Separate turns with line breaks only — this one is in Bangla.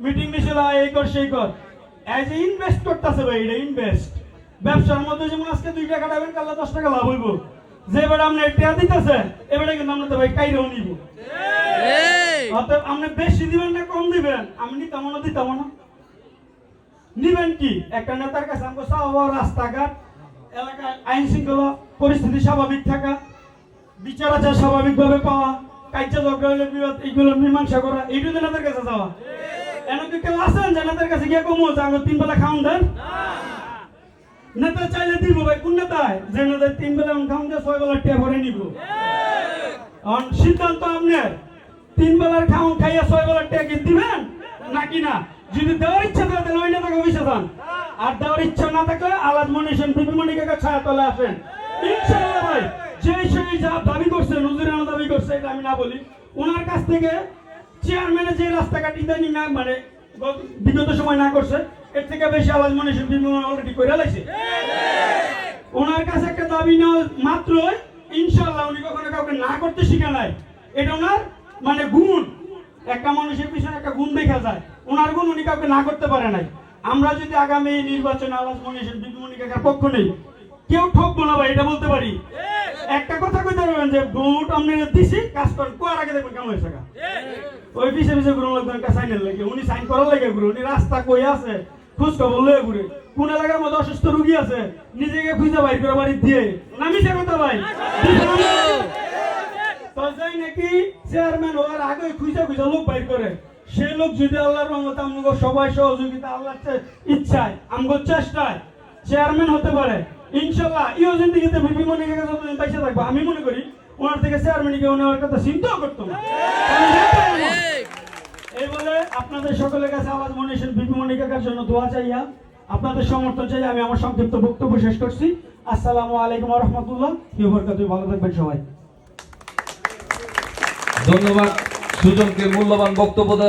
মিটিং মিছিল এই কর সেই কর এজ ইনভেস্ট করতেছে ভাই, এটা ইনভেস্ট। ব্যবসার মধ্যে যেমন আজকে 2 টাকা খাটাবেন, কাল 10 টাকা লাভ হইব। যে বেটা আপনি টাকা দিতেছে, এবারে কিন্তু আমরা তো ভাই কাইরেও নিব। অতএব আপনি বেশি দিবেন না কম দিবেন, আমি নিতাম না দিতাম না। নিবেন কি? একটা নেতার কাছে আমাকে চাওয়া, রাস্তাঘাট এলাকায় আইন শৃঙ্খলা পরিস্থিতি স্বাভাবিক থাকা, বিচার আচার স্বাভাবিকভাবে পাওয়া, কার্য ঝগড়া হলে বিবাদ এইগুলো মীমাংসা করা, এইটুকু নেতার কাছে যাওয়া। এমনকি কেউ আছেন যে নেতার কাছে গিয়ে কমো যে আমাকে 3 বেলা খাওয়ান দেন? নেতা চাইলে দিব ভাই, কোন নেতায় যে নেতায় 3 বেলা খাওয়ান দিয়ে 6 বেলা টিয়া ভরে নিব? সিদ্ধান্ত আপনার। 3 বেলার খাওয়ান খাইয়া 6 বেলা টিয়া কি দিবেন নাকি না? যদি দেওয়ার ইচ্ছা থাকে তাহলে ওই নেতাকে অফিসে যান, আর দেওয়ার ইচ্ছা না থাকলে আলাদ মনিশন বিপি মনিকাকে ছায়া তলে আসেন। ইনশাআল্লাহ ভাই, যে সেই যা দাবি করছে, নজরানা দাবি করছে, এটা আমি না বলি, ওনার কাছ থেকে চেয়ারম্যানের যে রাস্তাঘাট ইদানিং না মানে বিগত সময় না করছে, এর থেকে বেশি আলাজ মনিশন বিপি অলরেডি করে লাইছে। ওনার কাছে একটা দাবি নেওয়া মাত্রই ইনশাআল্লাহ উনি কখনো কাউকে না করতে শিখে নাই। এটা ওনার মানে গুণ। একটা মানুষের পিছনে একটা গুণ দেখা যায়, ওনার গুণ উনি কাউকে না করতে পারে নাই। আমরা যদি আগামী নির্বাচনে আলাজ মনিশন বিপি মনিকার পক্ষ নেই, কেউ ঠকবো না ভাই, এটা বলতে পারি। একটা কথা কইতে পারবেন যে ভোট আপনারা দিছি, কাজ করেন, কোয়ার আগে দেখবেন কেমন হয়েছে। ওই পিছে পিছে ঘুরুন লাগবে একটা সাইনের লাগে, উনি সাইন করার লাগে ঘুরে, উনি রাস্তা কই আছে খোঁজ খবর লয়ে ঘুরে, কোন এলাকার মধ্যে অসুস্থ রুগী আছে নিজেকে খুঁজে বাইর করে বাড়ি দিয়ে নামিছে কথা ভাই। তো যাই নাকি চেয়ারম্যান হওয়ার আগে খুঁজে খুঁজে লোক বাইর করে, সেই লোক যদি আল্লাহর রহমতে আমগো সবাই সহযোগিতা আল্লাহর ইচ্ছায় আমগো চেষ্টায় চেয়ারম্যান হতে পারে ইনশাআল্লাহ, ইও জিন্দেগিতে বিপি মনিকা যতদিন পয়সা থাকবো, আমি মনে করি ওনার থেকে চেয়ারম্যানকে নেওয়ার কথা চিন্তাও করতো না। এই বলে আপনাদের সকলের কাছে আওয়াজ মনিশন বিপি মনিকার জন্য দোয়া চাইয়া, আপনাদের সমর্থন চাই আমি আমার সংক্ষিপ্ত বক্তব্য শেষ করছি। আসসালামু আলাইকুম ওয়া রাহমাতুল্লাহ। ভালো থাকবেন সবাই।
ধন্যবাদ সুজনকে মূল্যবান বক্তব্য দেওয়ার